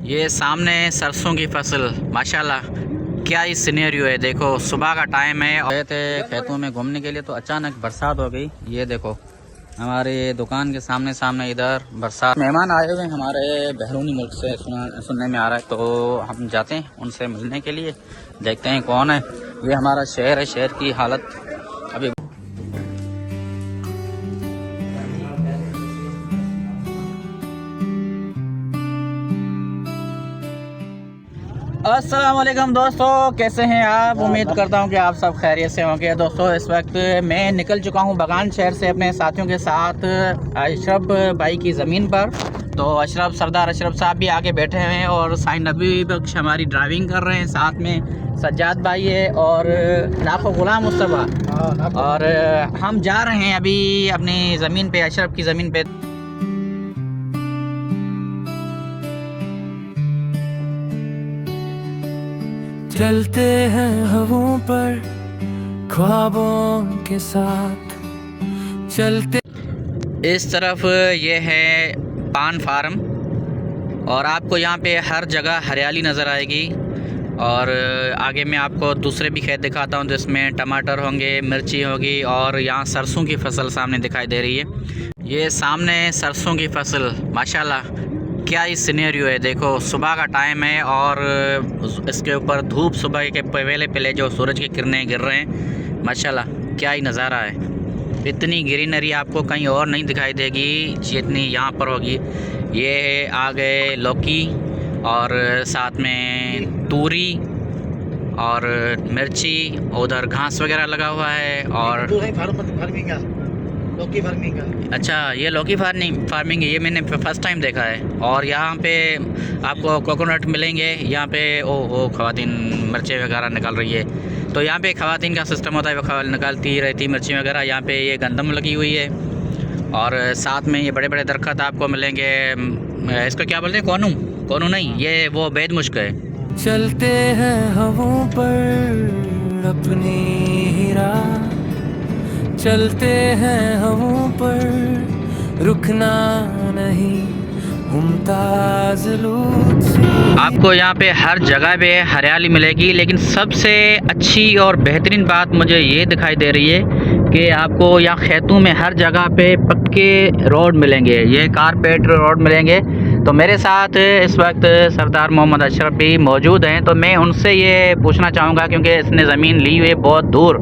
ये सामने सरसों की फसल माशाल्लाह, क्या ही सिनेरियो है। देखो सुबह का टाइम है, गए थे खेतों में घूमने के लिए तो अचानक बरसात हो गई। ये देखो हमारे दुकान के सामने सामने इधर बरसात। मेहमान आए हुए हैं हमारे बहरूनी मुल्क से, सुनने में आ रहा है, तो हम जाते हैं उनसे मिलने के लिए, देखते हैं कौन है। ये हमारा शहर है, शहर की हालत अभी। अस्सलाम वालेकुम दोस्तों, कैसे हैं आप? उम्मीद करता हूं कि आप सब खैरियत से होंगे। दोस्तों इस वक्त मैं निकल चुका हूं बगान शहर से अपने साथियों के साथ अशरफ भाई की ज़मीन पर। तो सरदार अशरफ साहब भी आगे बैठे हैं और साइन नबी बख्श हमारी ड्राइविंग कर रहे हैं, साथ में सज्जाद भाई है और नाखो गुलाम मुस्तफ़ा। और हम जा रहे हैं अभी अपनी ज़मीन पे, अशरफ की ज़मीन पे। चलते हैं हवों पर ख्वाबों के साथ चलते। इस तरफ ये है पान फार्म और आपको यहाँ पे हर जगह हरियाली नज़र आएगी। और आगे मैं आपको दूसरे भी खेत दिखाता हूँ जिसमें टमाटर होंगे, मिर्ची होगी और यहाँ सरसों की फसल सामने दिखाई दे रही है। ये सामने सरसों की फसल माशाल्लाह, क्या ही सिनेरियो है। देखो सुबह का टाइम है और इसके ऊपर धूप सुबह के पहले पहले जो सूरज की किरणें गिर रहे हैं, माशाल्लाह क्या ही नज़ारा है। इतनी ग्रीनरी आपको कहीं और नहीं दिखाई देगी जितनी यहाँ पर होगी। ये है आगे लौकी और साथ में तूरी और मिर्ची, उधर घास वगैरह लगा हुआ है। और लौकी फार्मिंग का। अच्छा, ये लौकी फार्मिंग है, ये मैंने फर्स्ट टाइम देखा है। और यहाँ पे आपको कोकोनट मिलेंगे। यहाँ पे ओ ख़वातीन मिर्चें वगैरह निकाल रही है, तो यहाँ पे ख़वातीन का सिस्टम होता है, वो निकालती रहती मिर्ची वगैरह। यहाँ पे ये गंदम लगी हुई है और साथ में ये बड़े बड़े दरख्त आपको मिलेंगे। इसको क्या बोलते हैं? कोनू नहीं, ये वो बेद मुश्क है। चलते हैं हवों पर अपनी ही राह, चलते हैं हवों पर रुकना नहीं, मुमताज लुत्फ़। आपको यहाँ पे हर जगह पे हरियाली मिलेगी, लेकिन सबसे अच्छी और बेहतरीन बात मुझे ये दिखाई दे रही है कि आपको यहाँ खेतों में हर जगह पे पक्के रोड मिलेंगे, ये कारपेट रोड मिलेंगे। तो मेरे साथ इस वक्त सरदार मोहम्मद अशरफ भी मौजूद हैं, तो मैं उनसे ये पूछना चाहूँगा, क्योंकि इसने ज़मीन ली हुई है बहुत दूर,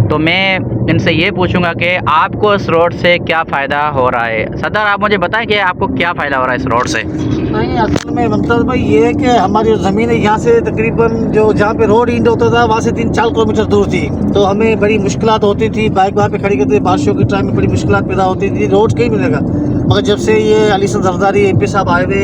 तो मैं इनसे ये पूछूंगा कि आपको इस रोड से क्या फ़ायदा हो रहा है। सरदार आप मुझे बताएं कि आपको क्या फ़ायदा हो रहा है इस रोड से? नहीं, असल में मुमताज़ भाई ये है कि हमारी जो ज़मीन है यहाँ से तकरीबन जो जहाँ पे रोड इंड होता था वहाँ से 3-4 किलोमीटर दूर थी, तो हमें बड़ी मुश्किलात होती थी। बाइक वहाँ पे खड़ी करते थे, बारिशों के टाइम में बड़ी मुश्किलात पैदा होती थी, रोड कहीं मिलेगा। मगर जब से ये अली जरदारी MP साहब आए हुए,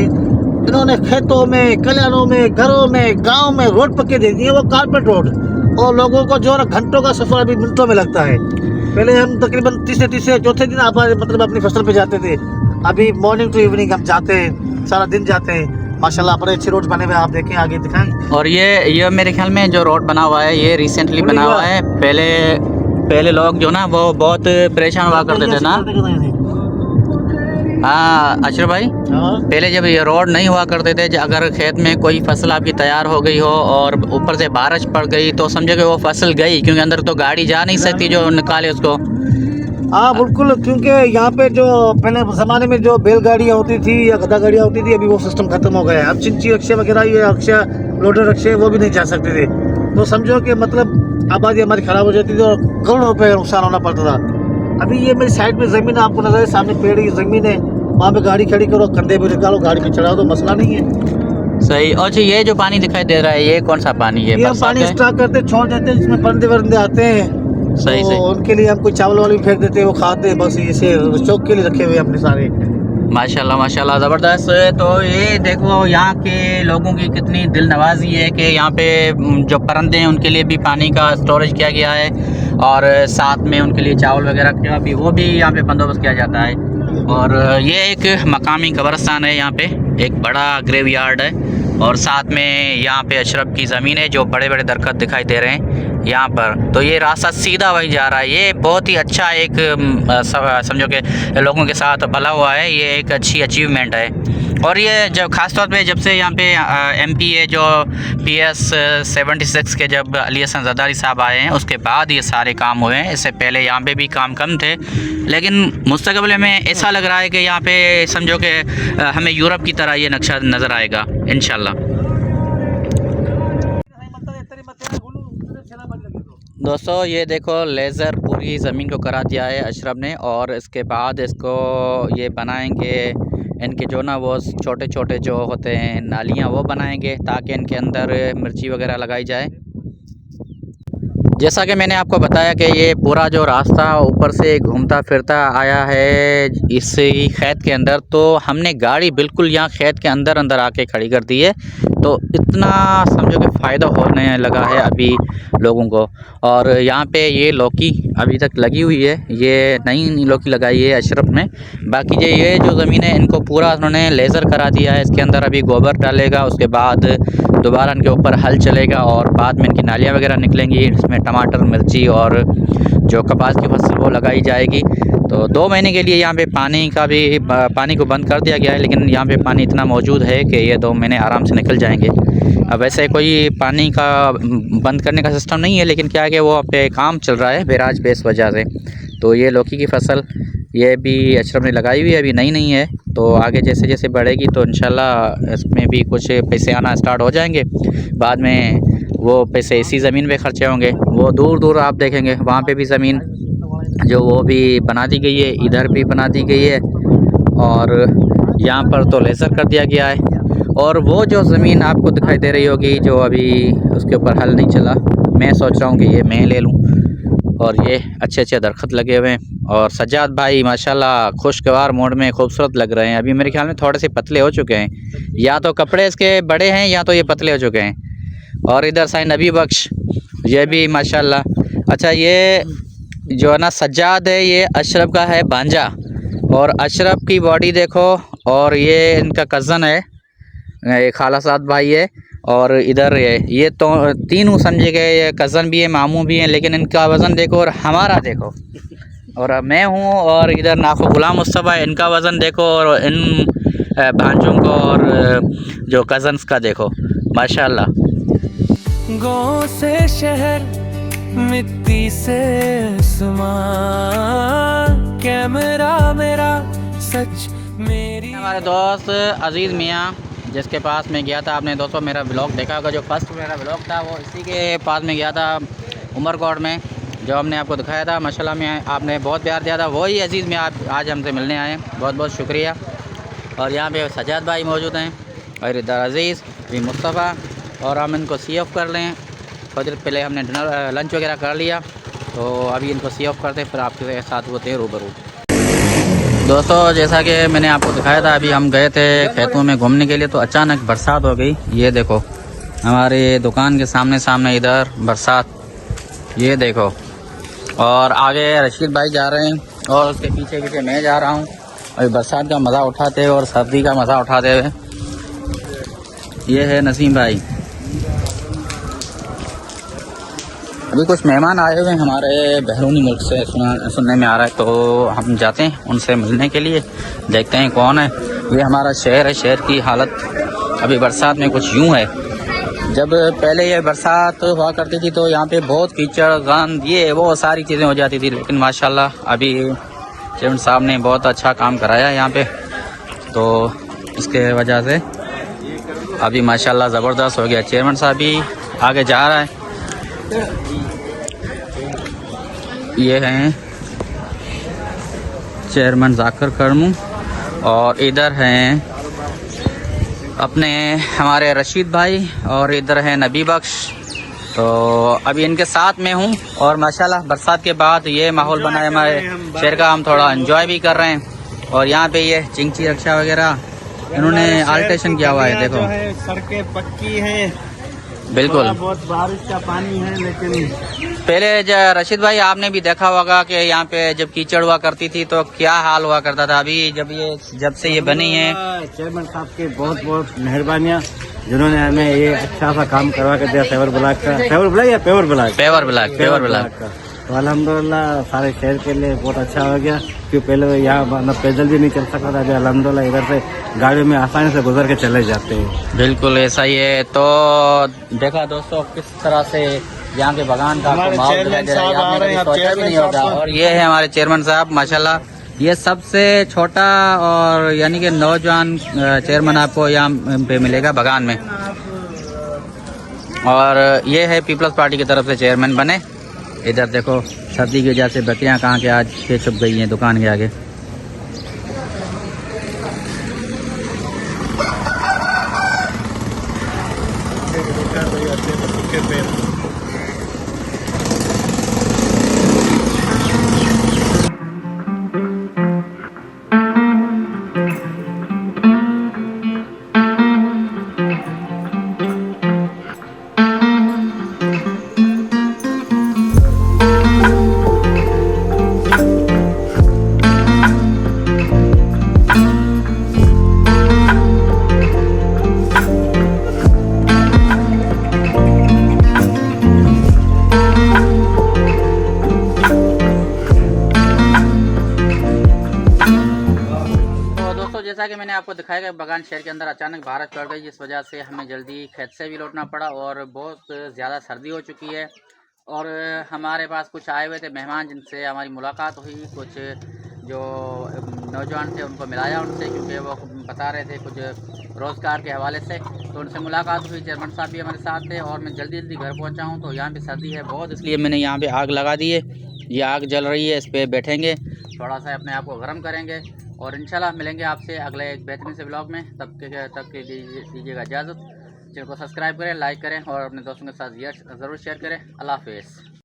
इन्होंने खेतों में, कल्याणों में, घरों में, गाँव में रोड पक्के दे दिए, वो कारपेट रोड। और लोगों को जो घंटों का सफ़र अभी मिनटों में लगता है। पहले हम तकरीबन तीसरे चौथे दिन मतलब अपनी फसल पे जाते थे, अभी मॉर्निंग टू इवनिंग हम जाते हैं, सारा दिन जाते हैं। माशाल्लाह बड़े अच्छे रोड बने हुए, आप देखें आगे दिखाएं। और ये मेरे ख्याल में जो रोड बना हुआ है ये रिसेंटली बना हुआ है। पहले लोग जो ना वो बहुत परेशान हुआ करते थे ना। हाँ अशरफ भाई, पहले जब ये रोड नहीं हुआ करते थे, अगर खेत में कोई फसल आपकी तैयार हो गई हो और ऊपर से बारिश पड़ गई तो समझो कि वो फसल गई, क्योंकि अंदर तो गाड़ी जा नहीं सकती जो निकाले उसको। हाँ बिल्कुल, क्योंकि यहाँ पे जो पहले ज़माने में जो बैलगाड़ियाँ होती थी या गधा गाड़ियाँ होती थी, अभी वो सिस्टम खत्म हो गया है। अब चिंची रक्शे वगैरह, ये रक्शा लोडर रक्शे, वो भी नहीं जा सकते थे। तो समझो कि मतलब आबादी हमारी ख़राब हो जाती थी और करोड़ों रुपये नुकसान होना पड़ता था। अभी ये मेरी साइड में ज़मीन आपको नजर है, सामने पेड़ की ज़मीन है, वहाँ पे गाड़ी खड़ी करो, कंधे पे निकालो, गाड़ी पे चढ़ाओ, तो मसला नहीं है। सही। और अच्छा, ये जो पानी दिखाई दे रहा है ये कौन सा पानी है? ये हम पानी स्टॉक करते छोड़ देते हैं, जिसमें परिंदे वरिंदे आते हैं। सही तो सही। उनके लिए हम कोई चावल वाली फेंक देते हैं, वो खाते हैं, बस इसे चौक के लिए रखे हुए अपने सारे। माशाल्लाह माशाल्लाह, ज़बरदस्त। तो ये देखो यहाँ के लोगों की कितनी दिल नवाजी है कि यहाँ पे जो परिंदे हैं उनके लिए भी पानी का स्टोरेज किया गया है और साथ में उनके लिए चावल वगैरह का भी वो भी यहाँ पे बंदोबस्त किया जाता है। और ये एक मकामी कब्रिस्तान है, यहाँ पे एक बड़ा ग्रेव यार्ड है और साथ में यहाँ पे अशरफ की ज़मीन है, जो बड़े बड़े दरख्त दिखाई दे रहे हैं यहाँ पर। तो ये रास्ता सीधा वही जा रहा है। ये बहुत ही अच्छा एक समझो कि लोगों के साथ भला हुआ है, ये एक अच्छी अचीवमेंट है। और ये जब ख़ास तौर पे जब से यहाँ पे MPA जो PS 76 के जब अली हसन ज़रदारी साहब आए हैं उसके बाद ये सारे काम हुए हैं। इससे पहले यहाँ पे भी काम कम थे, लेकिन मुस्तक़बिल में ऐसा लग रहा है कि यहाँ पे समझो कि हमें यूरोप की तरह ये नक्शा नज़र आएगा इंशाल्लाह। दोस्तों ये देखो लेज़र पूरी ज़मीन को करा दिया है अशरफ ने, और इसके बाद इसको ये बनाएंगे, इनके जो ना वो छोटे छोटे जो होते हैं नालियाँ वो बनाएंगे ताकि इनके अंदर मिर्ची वगैरह लगाई जाए। जैसा कि मैंने आपको बताया कि ये पूरा जो रास्ता ऊपर से घूमता फिरता आया है इस खेत के अंदर, तो हमने गाड़ी बिल्कुल यहाँ खेत के अंदर अंदर आके खड़ी कर दी है। तो इतना समझो कि फ़ायदा होने लगा है अभी लोगों को। और यहाँ पे ये लौकी अभी तक लगी हुई है, ये नई लौकी लगाई है अशरफ ने। बाकी ये जो ज़मीन है इनको पूरा उन्होंने लेज़र करा दिया है, इसके अंदर अभी गोबर डालेगा, उसके बाद दोबारा इनके ऊपर हल चलेगा और बाद में इनकी नालियाँ वगैरह निकलेंगी, इसमें टमाटर मिर्ची और जो कपास की फसल वो लगाई जाएगी। तो 2 महीने के लिए यहाँ पे पानी को बंद कर दिया गया है, लेकिन यहाँ पे पानी इतना मौजूद है कि ये 2 महीने आराम से निकल जाएंगे। अब वैसे कोई पानी का बंद करने का सिस्टम नहीं है, लेकिन क्या है कि वो पे काम चल रहा है बैराज पे इस वजह से। तो ये लौकी की फसल ये भी अशरफ ने लगाई हुई है, अभी नई है, तो आगे जैसे जैसे बढ़ेगी तो इंशाल्लाह इसमें भी कुछ पैसे आना स्टार्ट हो जाएंगे। बाद में वो पैसे इसी ज़मीन पे खर्चे होंगे, वो दूर दूर आप देखेंगे वहाँ पे भी ज़मीन जो वो भी बना दी गई है, इधर भी बना दी गई है, और यहाँ पर तो लेज़र कर दिया गया है। और वो जो ज़मीन आपको दिखाई दे रही होगी जो अभी उसके ऊपर हल नहीं चला, मैं सोच रहा हूँ कि ये मैं ले लूँ। और ये अच्छे अच्छे दरख्त लगे हुए हैं, और सज्जाद भाई माशाल्लाह खुशगवार मोड में खूबसूरत लग रहे हैं। अभी मेरे ख्याल में थोड़े से पतले हो चुके हैं, या तो कपड़े इसके बड़े हैं या तो ये पतले हो चुके हैं। और इधर साईं नबी बख्श ये भी माशाल्लाह। अच्छा ये जो है ना सज्जाद है ये अशरफ का है भांजा, और अशरफ की बॉडी देखो, और ये इनका कज़न है, ये खालासाद भाई है, और इधर ये तो तीनों समझे गए, ये कज़न भी है मामू भी हैं, लेकिन इनका वज़न देखो और हमारा देखो, और मैं हूँ, और इधर नाखो गुलाम मुस्तफ़ा है, इनका वज़न देखो, और इन भांजों को और जो कज़न्स का देखो माशाल्लाह। गाँव से शहर मिट्टी से आसमां, कैमरा मेरा सच मेरी। हमारे दोस्त अजीज़ मियाँ जिसके पास मैं गया था, आपने दोस्तों मेरा ब्लॉग देखा होगा, जो फर्स्ट मेरा ब्लॉग था वो इसी के पास में गया था उमरकोट में, जो हमने आपको दिखाया था। माशाल्लाह में आपने बहुत प्यार दिया था, वही अजीज़ में आप आज हमसे मिलने आए, बहुत बहुत शुक्रिया। और यहाँ पे सज्जाद भाई मौजूद हैं, और इधर अजीज़ भी मुस्तफ़ा, और हम इनको सी ऑफ कर लें। थोड़ी देर पहले हमने डिनर लंच वगैरह कर लिया, तो अभी इनको सी ऑफ करते फिर आपके साथ होते हैं रूबरू। दोस्तों जैसा कि मैंने आपको दिखाया था, अभी हम गए थे खेतों में घूमने के लिए, तो अचानक बरसात हो गई। ये देखो हमारे दुकान के सामने इधर बरसात, ये देखो, और आगे रशीद भाई जा रहे हैं, और उसके पीछे पीछे मैं जा रहा हूँ, अभी बरसात का मज़ा उठाते हुए और सर्दी का मज़ा उठाते हुए। ये है नसीम भाई। अभी कुछ मेहमान आए हुए हैं हमारे बैरूनी मुल्क से, सुनने में आ रहा है, तो हम जाते हैं उनसे मिलने के लिए, देखते हैं कौन है। ये हमारा शहर है, शहर की हालत अभी बरसात में कुछ यूँ है। जब पहले ये बरसात हुआ करती थी तो यहाँ पे बहुत कीचड़ गंद ये वो सारी चीज़ें हो जाती थी, लेकिन माशाल्लाह अभी चेयरमैन साहब ने बहुत अच्छा काम कराया यहाँ पे, तो इसके वजह से अभी माशाल्लाह ज़बरदस्त हो गया। चेयरमैन साहब भी आगे जा रहा है। ये हैं चेयरमैन जाकिर करमू, और इधर हैं अपने हमारे रशीद भाई, और इधर है नबी बख्श। तो अभी इनके साथ में हूँ, और माशाल्लाह बरसात के बाद ये माहौल बना है हमारे शहर का, हम थोड़ा एंजॉय भी कर रहे हैं। और यहाँ पे ये चिंची रक्षा वगैरह इन्होंने अल्ट्रेशन किया हुआ है, देखो सड़कें पक्की हैं, बिल्कुल बहुत बारिश का पानी है, लेकिन पहले रशीद भाई आपने भी देखा होगा कि यहाँ पे जब कीचड़ हुआ करती थी तो क्या हाल हुआ करता था। अभी जब से ये बनी है, चेयरमैन साहब की बहुत बहुत मेहरबानियाँ, जिन्होंने हमें ये अच्छा सा काम करवा कर दिया। पेवर ब्लॉक का, पेवर ब्लॉक या पेवर ब्लॉक, पेवर ब्लॉक तो अल्हम्दुलिल्लाह सारे शहर के लिए बहुत अच्छा हो गया, क्योंकि पहले यहाँ मतलब पैदल भी नहीं चल सकता था। अभी अल्हम्दुलिल्लाह इधर से गाड़ी में आसानी से गुजर के चले जाते हैं। बिल्कुल ऐसा ही है। तो देखा दोस्तों किस तरह से यहाँ के बागान का हमारे माहौल चेयरमैन दिखाई दे रहा है, साहब आ आपने रहे कभी हैं, सोचा भी चेयरमैन नहीं होगा। साहब और ये है हमारे चेयरमैन साहब माशाल्लाह, ये सबसे छोटा और यानी कि नौजवान चेयरमैन आपको यहाँ पे मिलेगा बागान में। और ये है पीपल्स पार्टी की तरफ से चेयरमैन बने। इधर देखो सर्दी की वजह से बकरियाँ कहाँ के आज के छुप गई हैं दुकान के आगे। जैसा कि मैंने आपको दिखाया कि बागान शहर के अंदर अचानक बारिश पड़ गई, जिस वजह से हमें जल्दी खेत से भी लौटना पड़ा और बहुत ज़्यादा सर्दी हो चुकी है। और हमारे पास कुछ आए हुए थे मेहमान जिनसे हमारी मुलाकात हुई, कुछ जो नौजवान थे उनको मिलाया उनसे, क्योंकि वो बता रहे थे कुछ रोज़गार के हवाले से, तो उनसे मुलाकात हुई। चेयरमैन साहब भी हमारे साथ थे और मैं जल्दी जल्दी घर पहुँचा हूँ। तो यहाँ पर सर्दी है बहुत, इसलिए मैंने यहाँ पर आग लगा दी है। ये आग जल रही है, इस पर बैठेंगे, थोड़ा सा अपने आप को गर्म करेंगे और इंशाल्लाह मिलेंगे आपसे अगले एक बेहतरीन से ब्लॉग में। तब के दीजिएगा इजाज़त। चैनल को सब्सक्राइब करें, लाइक करें और अपने दोस्तों के साथ ज़रूर शेयर करें। अल्लाह हाफ़िज़।